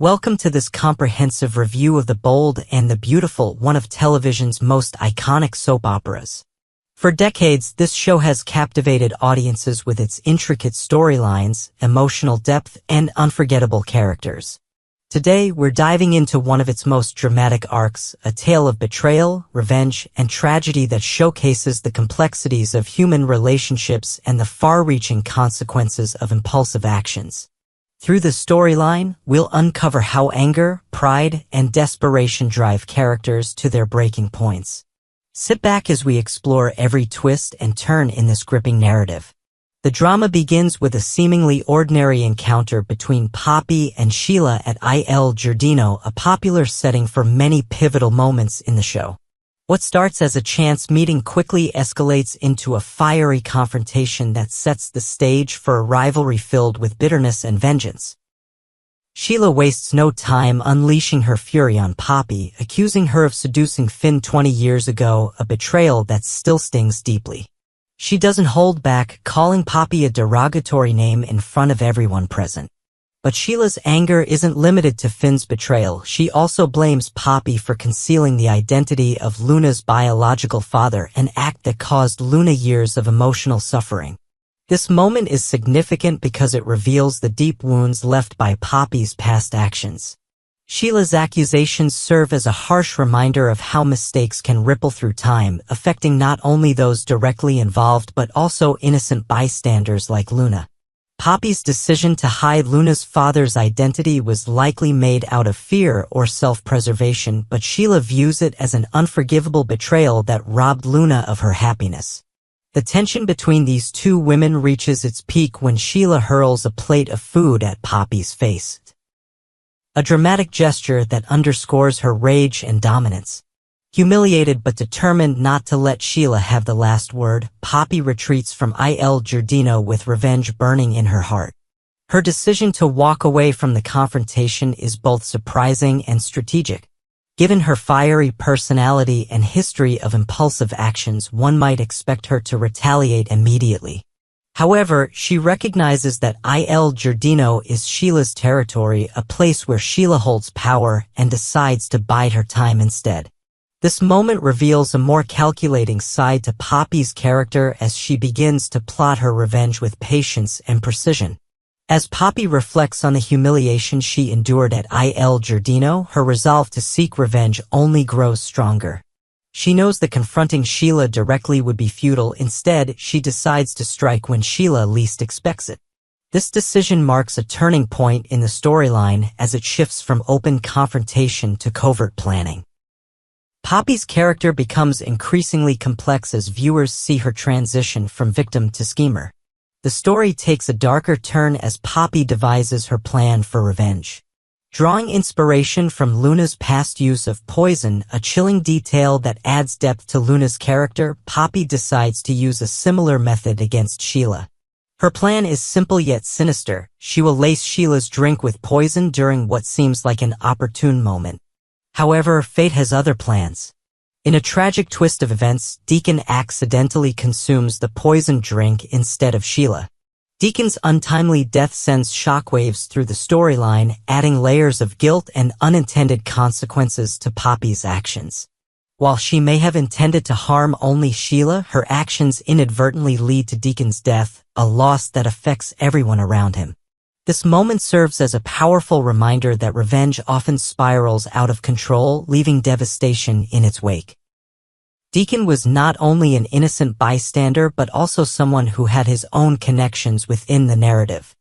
Welcome to this comprehensive review of The Bold and the Beautiful, one of television's most iconic soap operas. For decades, this show has captivated audiences with its intricate storylines, emotional depth, and unforgettable characters. Today, we're diving into one of its most dramatic arcs, a tale of betrayal, revenge, and tragedy that showcases the complexities of human relationships and the far-reaching consequences of impulsive actions. Through the storyline, we'll uncover how anger, pride, and desperation drive characters to their breaking points. Sit back as we explore every twist and turn in this gripping narrative. The drama begins with a seemingly ordinary encounter between Poppy and Sheila at Il Giardino, a popular setting for many pivotal moments in the show. What starts as a chance meeting quickly escalates into a fiery confrontation that sets the stage for a rivalry filled with bitterness and vengeance. Sheila wastes no time unleashing her fury on Poppy, accusing her of seducing Finn 20 years ago, a betrayal that still stings deeply. She doesn't hold back, calling Poppy a derogatory name in front of everyone present. But Sheila's anger isn't limited to Finn's betrayal. She also blames Poppy for concealing the identity of Luna's biological father, an act that caused Luna years of emotional suffering. This moment is significant because it reveals the deep wounds left by Poppy's past actions. Sheila's accusations serve as a harsh reminder of how mistakes can ripple through time, affecting not only those directly involved but also innocent bystanders like Luna. Poppy's decision to hide Luna's father's identity was likely made out of fear or self-preservation, but Sheila views it as an unforgivable betrayal that robbed Luna of her happiness. The tension between these two women reaches its peak when Sheila hurls a plate of food at Poppy's face. A dramatic gesture that underscores her rage and dominance. Humiliated but determined not to let Sheila have the last word, Poppy retreats from Il Giardino with revenge burning in her heart. Her decision to walk away from the confrontation is both surprising and strategic. Given her fiery personality and history of impulsive actions, one might expect her to retaliate immediately. However, she recognizes that Il Giardino is Sheila's territory, a place where Sheila holds power, and decides to bide her time instead. This moment reveals a more calculating side to Poppy's character as she begins to plot her revenge with patience and precision. As Poppy reflects on the humiliation she endured at Il Giardino, her resolve to seek revenge only grows stronger. She knows that confronting Sheila directly would be futile. Instead, she decides to strike when Sheila least expects it. This decision marks a turning point in the storyline as it shifts from open confrontation to covert planning. Poppy's character becomes increasingly complex as viewers see her transition from victim to schemer. The story takes a darker turn as Poppy devises her plan for revenge. Drawing inspiration from Luna's past use of poison, a chilling detail that adds depth to Luna's character, Poppy decides to use a similar method against Sheila. Her plan is simple yet sinister. She will lace Sheila's drink with poison during what seems like an opportune moment. However, fate has other plans. In a tragic twist of events, Deacon accidentally consumes the poisoned drink instead of Sheila. Deacon's untimely death sends shockwaves through the storyline, adding layers of guilt and unintended consequences to Poppy's actions. While she may have intended to harm only Sheila, her actions inadvertently lead to Deacon's death, a loss that affects everyone around him. This moment serves as a powerful reminder that revenge often spirals out of control, leaving devastation in its wake. Deacon was not only an innocent bystander but also someone who had his own connections within the narrative.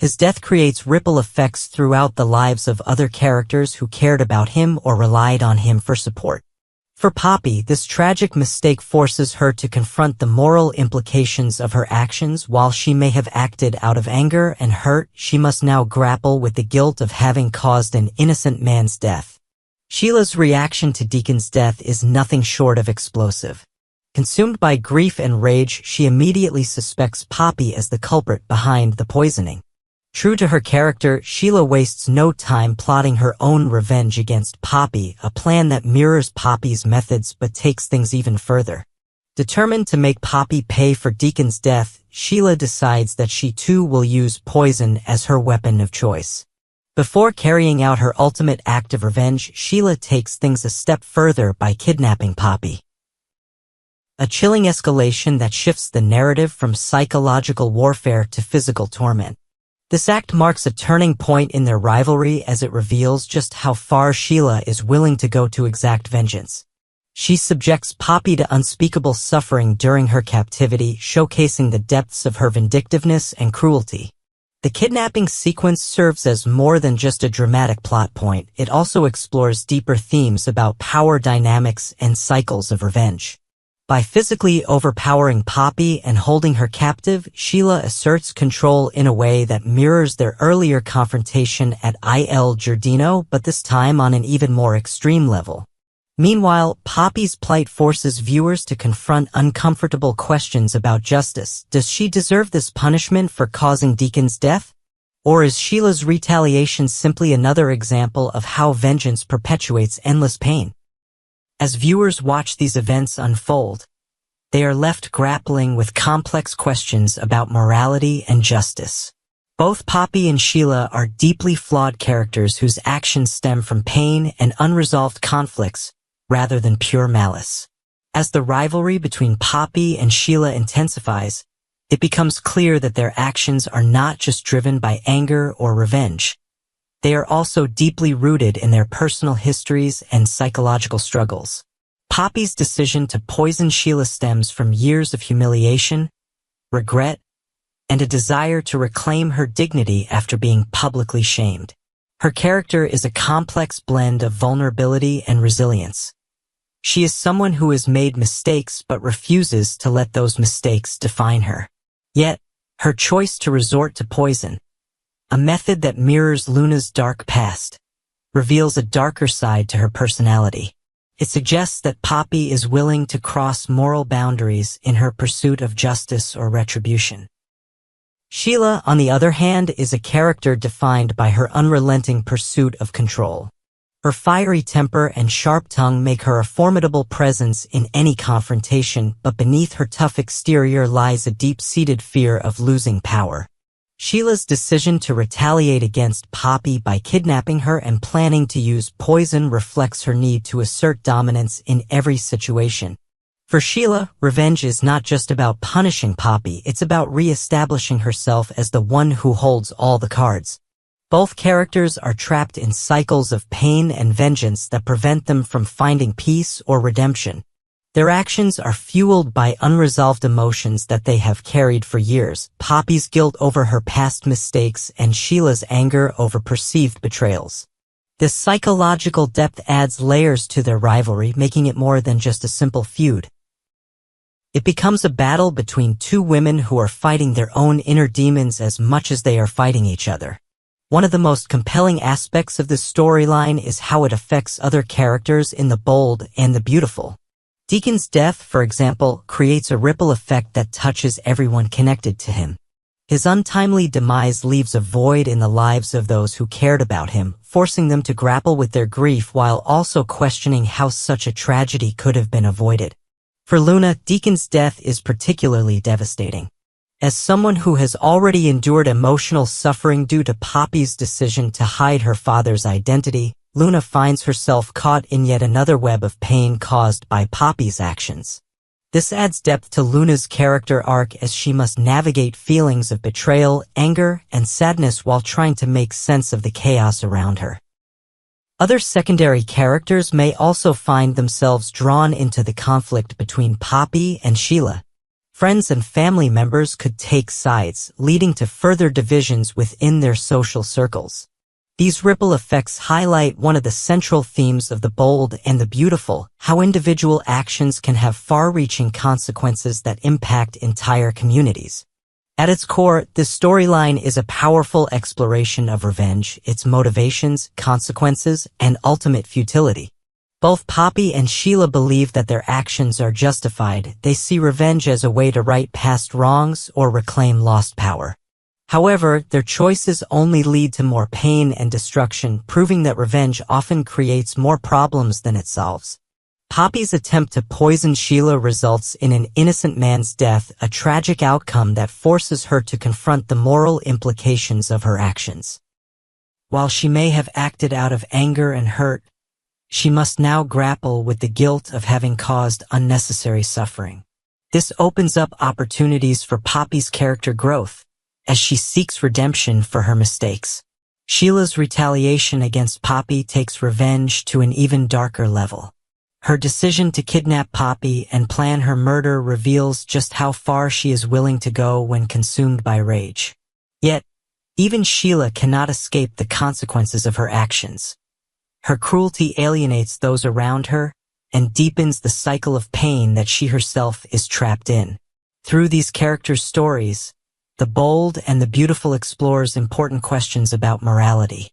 His death creates ripple effects throughout the lives of other characters who cared about him or relied on him for support. For Poppy, this tragic mistake forces her to confront the moral implications of her actions. While she may have acted out of anger and hurt, she must now grapple with the guilt of having caused an innocent man's death. Sheila's reaction to Deacon's death is nothing short of explosive. Consumed by grief and rage, she immediately suspects Poppy as the culprit behind the poisoning. True to her character, Sheila wastes no time plotting her own revenge against Poppy, a plan that mirrors Poppy's methods but takes things even further. Determined to make Poppy pay for Deacon's death, Sheila decides that she too will use poison as her weapon of choice. Before carrying out her ultimate act of revenge, Sheila takes things a step further by kidnapping Poppy. A chilling escalation that shifts the narrative from psychological warfare to physical torment. This act marks a turning point in their rivalry as it reveals just how far Sheila is willing to go to exact vengeance. She subjects Poppy to unspeakable suffering during her captivity, showcasing the depths of her vindictiveness and cruelty. The kidnapping sequence serves as more than just a dramatic plot point. It also explores deeper themes about power dynamics and cycles of revenge. By physically overpowering Poppy and holding her captive, Sheila asserts control in a way that mirrors their earlier confrontation at Il Giardino, but this time on an even more extreme level. Meanwhile, Poppy's plight forces viewers to confront uncomfortable questions about justice. Does she deserve this punishment for causing Deacon's death? Or is Sheila's retaliation simply another example of how vengeance perpetuates endless pain? As viewers watch these events unfold, they are left grappling with complex questions about morality and justice. Both Poppy and Sheila are deeply flawed characters whose actions stem from pain and unresolved conflicts, rather than pure malice. As the rivalry between Poppy and Sheila intensifies, it becomes clear that their actions are not just driven by anger or revenge. They are also deeply rooted in their personal histories and psychological struggles. Poppy's decision to poison Sheila stems from years of humiliation, regret, and a desire to reclaim her dignity after being publicly shamed. Her character is a complex blend of vulnerability and resilience. She is someone who has made mistakes but refuses to let those mistakes define her. Yet, her choice to resort to poison, a method that mirrors Luna's dark past, reveals a darker side to her personality. It suggests that Poppy is willing to cross moral boundaries in her pursuit of justice or retribution. Sheila, on the other hand, is a character defined by her unrelenting pursuit of control. Her fiery temper and sharp tongue make her a formidable presence in any confrontation, but beneath her tough exterior lies a deep-seated fear of losing power. Sheila's decision to retaliate against Poppy by kidnapping her and planning to use poison reflects her need to assert dominance in every situation. For Sheila, revenge is not just about punishing Poppy, it's about re-establishing herself as the one who holds all the cards. Both characters are trapped in cycles of pain and vengeance that prevent them from finding peace or redemption. Their actions are fueled by unresolved emotions that they have carried for years, Poppy's guilt over her past mistakes and Sheila's anger over perceived betrayals. This psychological depth adds layers to their rivalry, making it more than just a simple feud. It becomes a battle between two women who are fighting their own inner demons as much as they are fighting each other. One of the most compelling aspects of this storyline is how it affects other characters in The Bold and the Beautiful. Deacon's death, for example, creates a ripple effect that touches everyone connected to him. His untimely demise leaves a void in the lives of those who cared about him, forcing them to grapple with their grief while also questioning how such a tragedy could have been avoided. For Luna, Deacon's death is particularly devastating. As someone who has already endured emotional suffering due to Poppy's decision to hide her father's identity, Luna finds herself caught in yet another web of pain caused by Poppy's actions. This adds depth to Luna's character arc as she must navigate feelings of betrayal, anger, and sadness while trying to make sense of the chaos around her. Other secondary characters may also find themselves drawn into the conflict between Poppy and Sheila. Friends and family members could take sides, leading to further divisions within their social circles. These ripple effects highlight one of the central themes of The Bold and the Beautiful, how individual actions can have far-reaching consequences that impact entire communities. At its core, this storyline is a powerful exploration of revenge, its motivations, consequences, and ultimate futility. Both Poppy and Sheila believe that their actions are justified. They see revenge as a way to right past wrongs or reclaim lost power. However, their choices only lead to more pain and destruction, proving that revenge often creates more problems than it solves. Poppy's attempt to poison Sheila results in an innocent man's death, a tragic outcome that forces her to confront the moral implications of her actions. While she may have acted out of anger and hurt, she must now grapple with the guilt of having caused unnecessary suffering. This opens up opportunities for Poppy's character growth as she seeks redemption for her mistakes. Sheila's retaliation against Poppy takes revenge to an even darker level. Her decision to kidnap Poppy and plan her murder reveals just how far she is willing to go when consumed by rage. Yet, even Sheila cannot escape the consequences of her actions. Her cruelty alienates those around her and deepens the cycle of pain that she herself is trapped in. Through these characters' stories, The Bold and the Beautiful explores important questions about morality.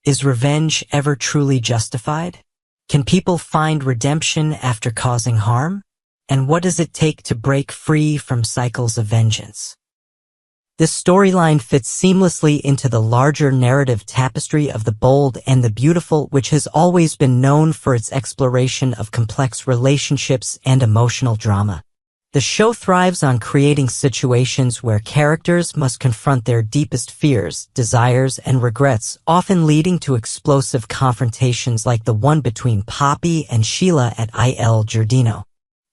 Is revenge ever truly justified? Can people find redemption after causing harm? And what does it take to break free from cycles of vengeance? This storyline fits seamlessly into the larger narrative tapestry of The Bold and the Beautiful, which has always been known for its exploration of complex relationships and emotional drama. The show thrives on creating situations where characters must confront their deepest fears, desires, and regrets, often leading to explosive confrontations like the one between Poppy and Sheila at Il Giardino.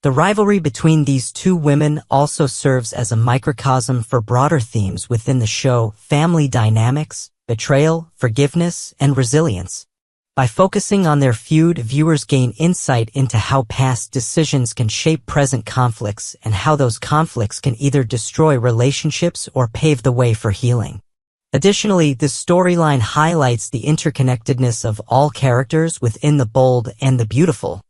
The rivalry between these two women also serves as a microcosm for broader themes within the show: family dynamics, betrayal, forgiveness, and resilience. By focusing on their feud, viewers gain insight into how past decisions can shape present conflicts and how those conflicts can either destroy relationships or pave the way for healing. Additionally, this storyline highlights the interconnectedness of all characters within The Bold and the Beautiful.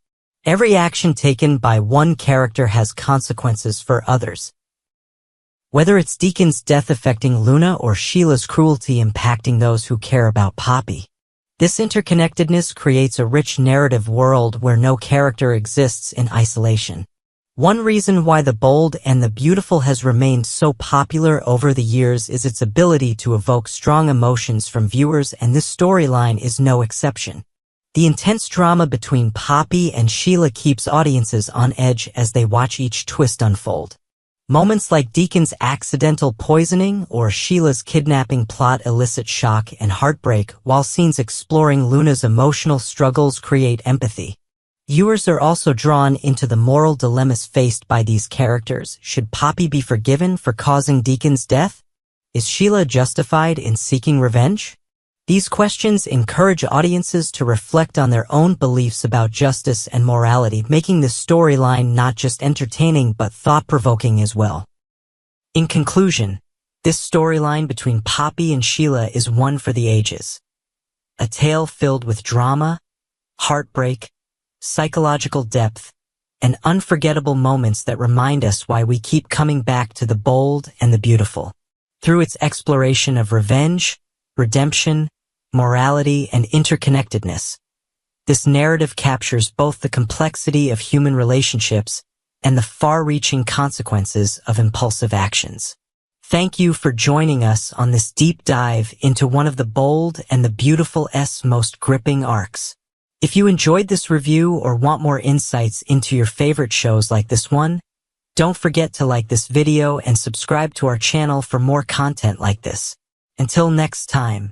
Every action taken by one character has consequences for others. Whether it's Deacon's death affecting Luna or Sheila's cruelty impacting those who care about Poppy. This interconnectedness creates a rich narrative world where no character exists in isolation. One reason why The Bold and the Beautiful has remained so popular over the years is its ability to evoke strong emotions from viewers, and this storyline is no exception. The intense drama between Poppy and Sheila keeps audiences on edge as they watch each twist unfold. Moments like Deacon's accidental poisoning or Sheila's kidnapping plot elicit shock and heartbreak, while scenes exploring Luna's emotional struggles create empathy. Viewers are also drawn into the moral dilemmas faced by these characters. Should Poppy be forgiven for causing Deacon's death? Is Sheila justified in seeking revenge? These questions encourage audiences to reflect on their own beliefs about justice and morality, making this storyline not just entertaining but thought-provoking as well. In conclusion, this storyline between Poppy and Sheila is one for the ages. A tale filled with drama, heartbreak, psychological depth, and unforgettable moments that remind us why we keep coming back to The Bold and the Beautiful. Through its exploration of revenge, redemption, morality, and interconnectedness, this narrative captures both the complexity of human relationships and the far-reaching consequences of impulsive actions. Thank you for joining us on this deep dive into one of The Bold and the Beautiful's most gripping arcs. If you enjoyed this review or want more insights into your favorite shows like this one, don't forget to like this video and subscribe to our channel for more content like this. Until next time.